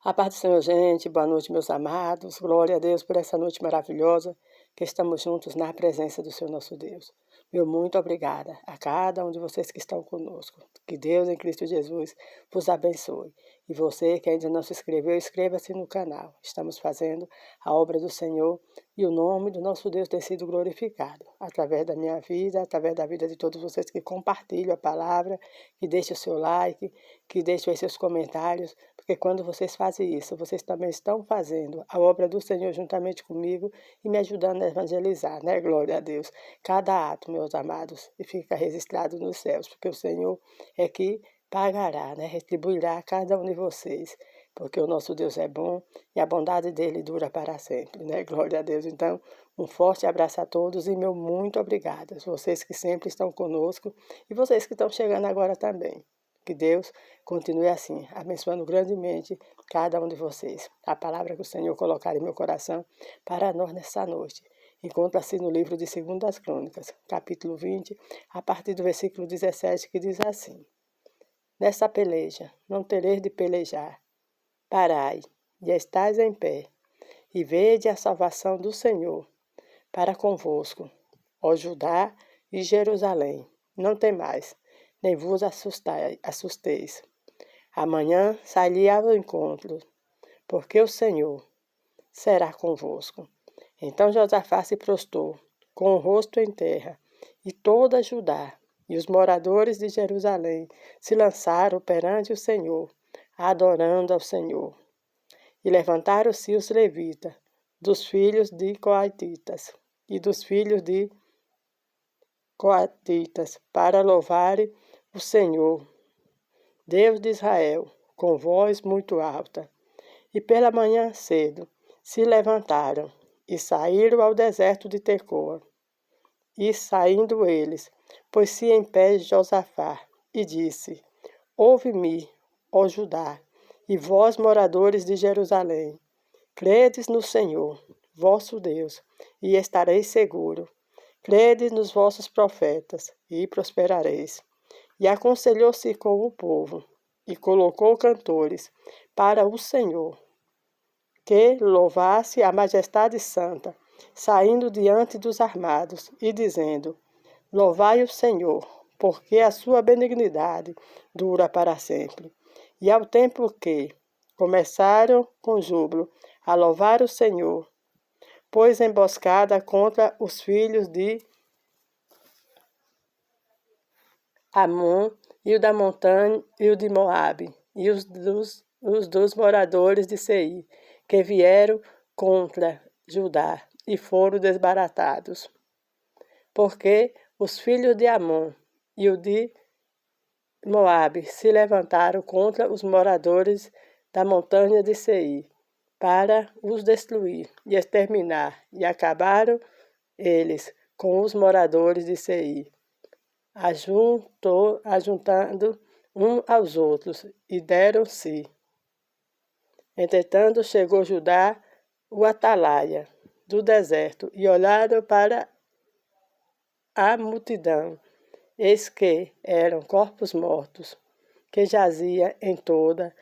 A paz do Senhor, gente. Boa noite, meus amados. Glória a Deus por essa noite maravilhosa que estamos juntos na presença do Senhor nosso Deus. Meu muito obrigada a cada um de vocês que estão conosco. Que Deus em Cristo Jesus vos abençoe. E você que ainda não se inscreveu, inscreva-se no canal. Estamos fazendo a obra do Senhor e o nome do nosso Deus tem sido glorificado através da minha vida, através da vida de todos vocês que compartilham a palavra, que deixem o seu like, que deixem aí seus comentários, porque quando vocês fazem isso, vocês também estão fazendo a obra do Senhor juntamente comigo e me ajudando a evangelizar, né? Glória a Deus. Cada ato, meus amados, e fica registrado nos céus, porque o Senhor é que pagará, né? Retribuirá a cada um de vocês, porque o nosso Deus é bom e a bondade dele dura para sempre, né? Glória a Deus. Então, um forte abraço a todos e meu muito obrigada. Vocês que sempre estão conosco e vocês que estão chegando agora também. Que Deus continue assim, abençoando grandemente cada um de vocês. A palavra que o Senhor colocar em meu coração para nós nessa noite encontra-se no livro de 2 Crônicas, capítulo 20, a partir do versículo 17, que diz assim: Nessa peleja não tereis de pelejar, parai, e estais em pé, e vede a salvação do Senhor para convosco, ó Judá e Jerusalém. Não temais, nem vos assusteis. Amanhã sairei ao encontro, porque o Senhor será convosco. Então Josafá se prostrou, com o rosto em terra, e toda Judá e os moradores de Jerusalém se lançaram perante o Senhor, adorando ao Senhor. E levantaram-se os levitas, dos filhos de Coatitas e dos filhos de Coatitas, para louvarem o Senhor, Deus de Israel, com voz muito alta. E pela manhã cedo se levantaram e saíram ao deserto de Tecoa. E saindo eles, pôs-se em pé Josafá, e disse: Ouve-me, ó Judá, e vós, moradores de Jerusalém, credes no Senhor, vosso Deus, e estareis seguros. Crede nos vossos profetas, e prosperareis. E aconselhou-se com o povo, e colocou cantores para o Senhor, que louvasse a majestade santa, saindo diante dos armados, e dizendo: Louvai o Senhor, porque a sua benignidade dura para sempre. E ao tempo que começaram com júbilo a louvar o Senhor, pôs emboscada contra os filhos de Amon e o da montanha e o de Moabe, e os dos moradores de Seir, que vieram contra Judá e foram desbaratados. Porque os filhos de Amon e o de Moabe se levantaram contra os moradores da montanha de Seir, para os destruir e exterminar, e acabaram eles com os moradores de Seir, ajuntando uns aos outros, e deram-se. Entretanto, chegou Judá, o atalaia do deserto, e olharam para a multidão, eis que eram corpos mortos, que jazia em toda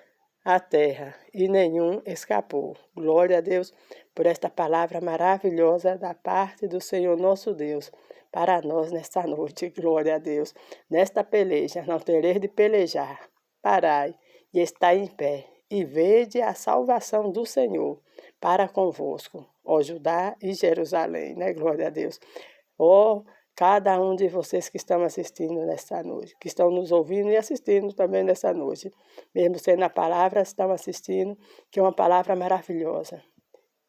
a terra, e nenhum escapou. Glória a Deus por esta palavra maravilhosa da parte do Senhor nosso Deus, para nós nesta noite. Glória a Deus. Nesta peleja não tereis de pelejar. Parai e estai em pé, e vede a salvação do Senhor para convosco, ó Judá e Jerusalém, né? Glória a Deus. Ó cada um de vocês que estão assistindo nesta noite, que estão nos ouvindo e assistindo também nessa noite, mesmo sendo a palavra, estão assistindo, que é uma palavra maravilhosa.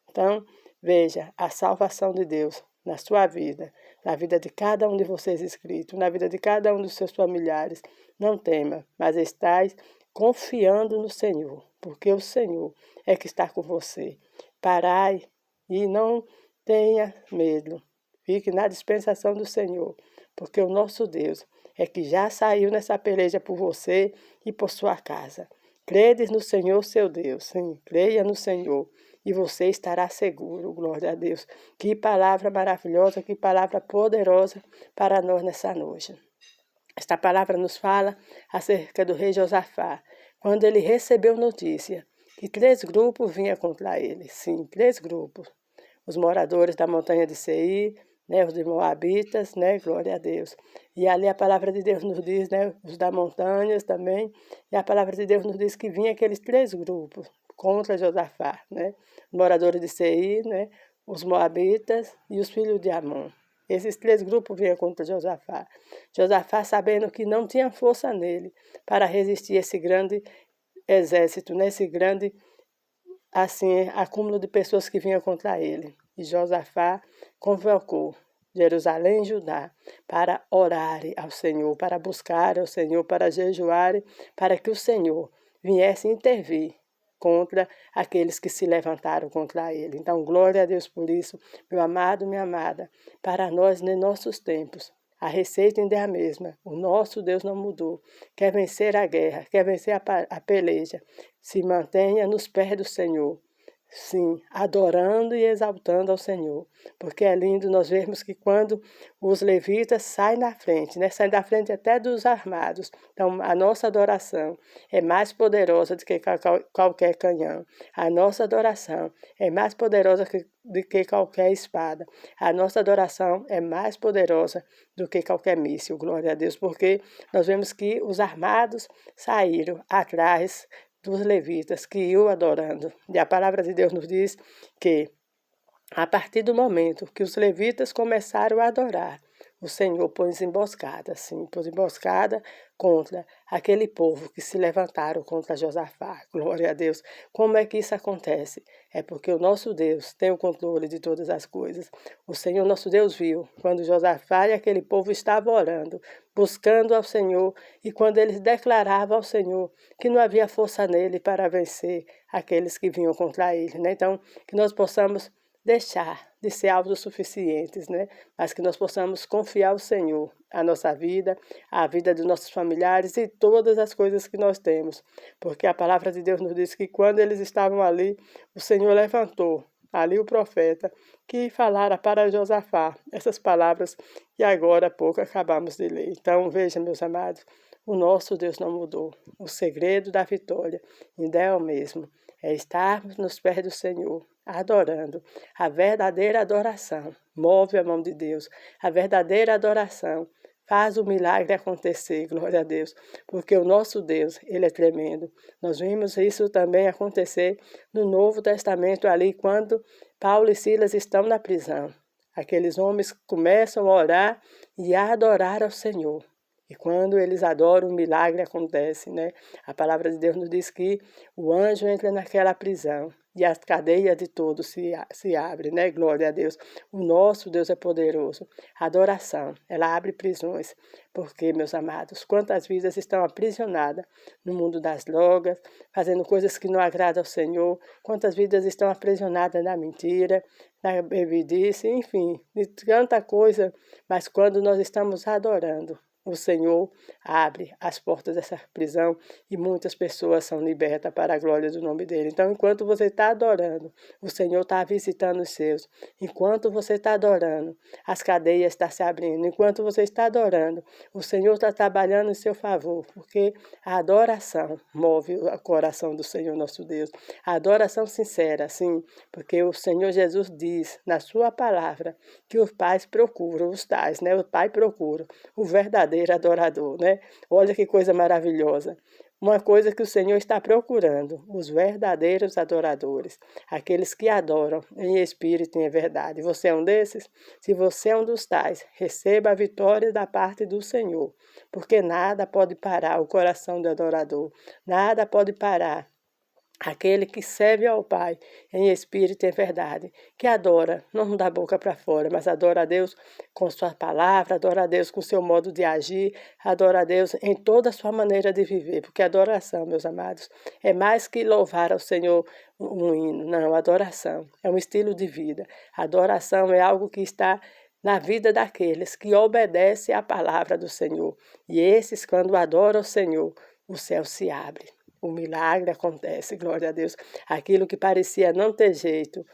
Então, veja a salvação de Deus na sua vida, na vida de cada um de vocês inscritos, na vida de cada um dos seus familiares. Não tema, mas estais confiando no Senhor, porque o Senhor é que está com você. Parai e não tenha medo. Fique na dispensação do Senhor, porque o nosso Deus é que já saiu nessa peleja por você e por sua casa. Credes no Senhor, seu Deus. Sim, creia no Senhor e você estará seguro. Glória a Deus. Que palavra maravilhosa, que palavra poderosa para nós nessa noite. Esta palavra nos fala acerca do rei Josafá, quando ele recebeu notícia que 3 grupos vinham contra ele. Sim, 3 grupos. Os moradores da montanha de Seir, né, os de Moabitas, né, glória a Deus. E ali a palavra de Deus nos diz, né, os da montanhas também, e a palavra de Deus nos diz que vinha aqueles 3 grupos contra Josafá, né, os moradores de Seir, né, os Moabitas e os filhos de Amon. Esses 3 grupos vinham contra Josafá. Josafá, sabendo que não tinha força nele para resistir a esse grande exército, né, esse grande assim, acúmulo de pessoas que vinham contra ele. E Josafá convocou Jerusalém e Judá para orarem ao Senhor, para buscar ao Senhor, para jejuarem, para que o Senhor viesse intervir contra aqueles que se levantaram contra ele. Então, glória a Deus por isso, meu amado, minha amada, para nós, nos nossos tempos. A receita ainda é a mesma. O nosso Deus não mudou. Quer vencer a guerra, quer vencer a peleja. Se mantenha nos pés do Senhor. Sim, adorando e exaltando ao Senhor. Porque é lindo nós vermos que quando os levitas saem na frente, né? Saem da frente até dos armados. Então, a nossa adoração é mais poderosa do que qualquer canhão. A nossa adoração é mais poderosa do que qualquer espada. A nossa adoração é mais poderosa do que qualquer míssil. Glória a Deus, porque nós vemos que os armados saíram atrás dos levitas que iam adorando. E a palavra de Deus nos diz que, a partir do momento que os levitas começaram a adorar, o Senhor pôs emboscada, sim, pôs emboscada contra aquele povo que se levantaram contra Josafá. Glória a Deus. Como é que isso acontece? É porque o nosso Deus tem o controle de todas as coisas. O Senhor, nosso Deus, viu quando Josafá e aquele povo estavam orando, buscando ao Senhor, e quando eles declaravam ao Senhor que não havia força nele para vencer aqueles que vinham contra ele, né? Então, que nós possamos deixar de ser autossuficientes, né? Mas que nós possamos confiar ao Senhor, a nossa vida, a vida dos nossos familiares e todas as coisas que nós temos. Porque a palavra de Deus nos diz que quando eles estavam ali, o Senhor levantou ali o profeta que falara para Josafá essas palavras que agora há pouco acabamos de ler. Então, veja, meus amados, o nosso Deus não mudou. O segredo da vitória ainda é o mesmo. É estarmos nos pés do Senhor, adorando. A verdadeira adoração move a mão de Deus. A verdadeira adoração faz o milagre acontecer, glória a Deus. Porque o nosso Deus, Ele é tremendo. Nós vimos isso também acontecer no Novo Testamento, ali quando Paulo e Silas estão na prisão. Aqueles homens começam a orar e a adorar ao Senhor. E quando eles adoram, o milagre acontece, né? A palavra de Deus nos diz que o anjo entra naquela prisão e as cadeias de todos se abrem, né? Glória a Deus. O nosso Deus é poderoso. A adoração, ela abre prisões. Porque, meus amados, quantas vidas estão aprisionadas no mundo das drogas, fazendo coisas que não agradam ao Senhor, quantas vidas estão aprisionadas na mentira, na bebidice, enfim, de tanta coisa, mas quando nós estamos adorando, o Senhor abre as portas dessa prisão e muitas pessoas são libertas para a glória do nome dele. Então, enquanto você está adorando, o Senhor está visitando os seus. Enquanto você está adorando, as cadeias estão se abrindo. Enquanto você está adorando, o Senhor está trabalhando em seu favor, porque a adoração move o coração do Senhor nosso Deus. A adoração sincera, sim, porque o Senhor Jesus diz na sua palavra que os pais procuram, os tais, né? O pai procura o verdadeiro adorador, né? Olha que coisa maravilhosa. Uma coisa que o Senhor está procurando, os verdadeiros adoradores, aqueles que adoram em espírito e em verdade. Você é um desses? Se você é um dos tais, receba a vitória da parte do Senhor, porque nada pode parar o coração do adorador, nada pode parar aquele que serve ao Pai em espírito e em verdade, que adora, não da boca para fora, mas adora a Deus com sua palavra, adora a Deus com seu modo de agir, adora a Deus em toda a sua maneira de viver, porque adoração, meus amados, é mais que louvar ao Senhor um hino, não, adoração é um estilo de vida, adoração é algo que está na vida daqueles que obedecem à palavra do Senhor, e esses, quando adoram o Senhor, o céu se abre. O milagre acontece, glória a Deus. Aquilo que parecia não ter jeito,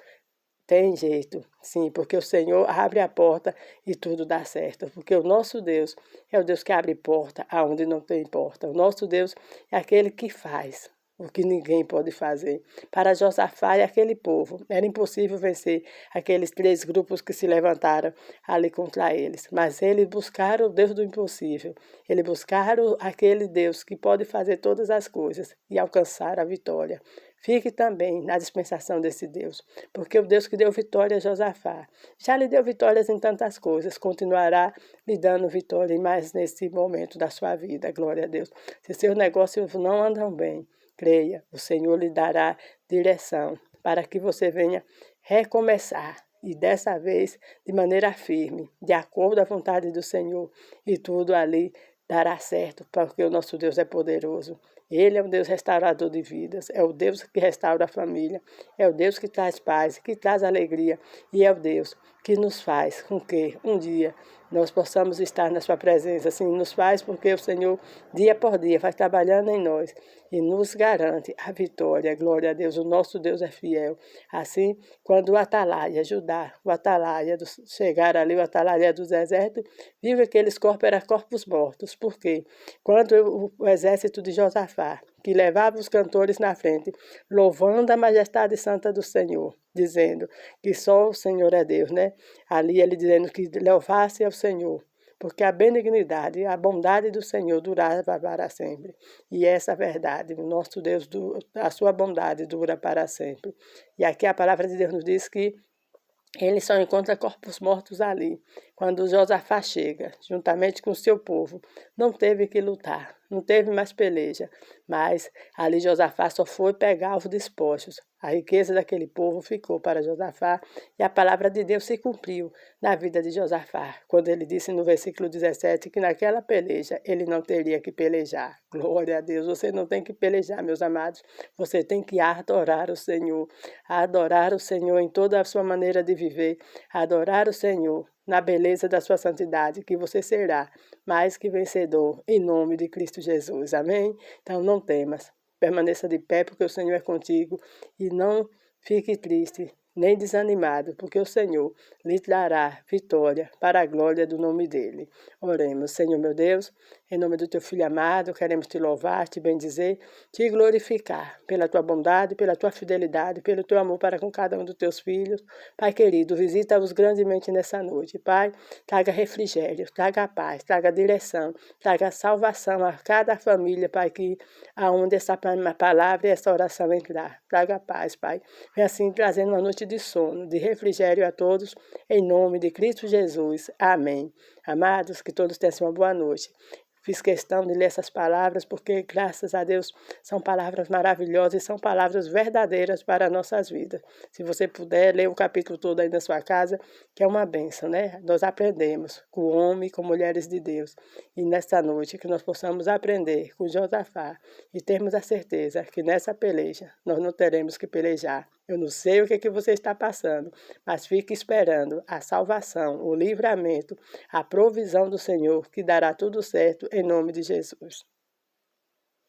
tem jeito, sim, porque o Senhor abre a porta e tudo dá certo. Porque o nosso Deus é o Deus que abre porta aonde não tem porta. O nosso Deus é aquele que faz o que ninguém pode fazer. Para Josafá e aquele povo, era impossível vencer aqueles 3 grupos que se levantaram ali contra eles. Mas eles buscaram o Deus do impossível. Eles buscaram aquele Deus que pode fazer todas as coisas e alcançar a vitória. Fique também na dispensação desse Deus, porque o Deus que deu vitória a Josafá já lhe deu vitórias em tantas coisas, continuará lhe dando vitória mais nesse momento da sua vida, glória a Deus. Se seus negócios não andam bem, creia, o Senhor lhe dará direção para que você venha recomeçar. E dessa vez, de maneira firme, de acordo à vontade do Senhor, e tudo ali dará certo, porque o nosso Deus é poderoso. Ele é um Deus restaurador de vidas, é o Deus que restaura a família, é o Deus que traz paz, que traz alegria, e é o Deus que nos faz com que um dia nós possamos estar na sua presença. Assim, nos faz porque o Senhor, dia por dia, vai trabalhando em nós e nos garante a vitória. Glória a Deus, o nosso Deus é fiel. Assim, quando o Atalaia, Judá, o Atalaia, chegar ali, o Atalaia do deserto, viu que aqueles corpos eram corpos mortos. Por quê? Quando o exército de Josafá, que levava os cantores na frente, louvando a majestade santa do Senhor, dizendo que só o Senhor é Deus, né? Ali ele dizendo que louvasse ao Senhor, porque a benignidade, a bondade do Senhor durava para sempre. E essa verdade, o nosso Deus, a sua bondade dura para sempre. E aqui a palavra de Deus nos diz que ele só encontra corpos mortos ali. Quando Josafá chega, juntamente com o seu povo, não teve que lutar, não teve mais peleja, mas ali Josafá só foi pegar os despojos. A riqueza daquele povo ficou para Josafá e a palavra de Deus se cumpriu na vida de Josafá, quando ele disse no versículo 17 que naquela peleja ele não teria que pelejar. Glória a Deus, você não tem que pelejar, meus amados, você tem que adorar o Senhor em toda a sua maneira de viver, adorar o Senhor na beleza da sua santidade, que você será mais que vencedor, em nome de Cristo Jesus. Amém? Então não temas, permaneça de pé, porque o Senhor é contigo, e não fique triste, nem desanimado, porque o Senhor lhe dará vitória para a glória do nome dele. Oremos. Senhor meu Deus, em nome do teu Filho amado, queremos te louvar, te bendizer, te glorificar pela tua bondade, pela tua fidelidade, pelo teu amor para com cada um dos teus filhos. Pai querido, visita-os grandemente nessa noite. Pai, traga refrigério, traga paz, traga direção, traga salvação a cada família, Pai, que aonde essa palavra e essa oração entrar. Traga paz, Pai. Vem assim trazendo uma noite de sono, de refrigério a todos, em nome de Cristo Jesus. Amém. Amados, que todos tenham uma boa noite. Fiz questão de ler essas palavras porque, graças a Deus, são palavras maravilhosas e são palavras verdadeiras para nossas vidas. Se você puder, ler o capítulo todo aí na sua casa, que é uma bênção, né? Nós aprendemos com homens e com mulheres de Deus. E nesta noite que nós possamos aprender com Josafá e termos a certeza que nessa peleja nós não teremos que pelejar. Eu não sei o que você está passando, mas fique esperando a salvação, o livramento, a provisão do Senhor, que dará tudo certo em nome de Jesus.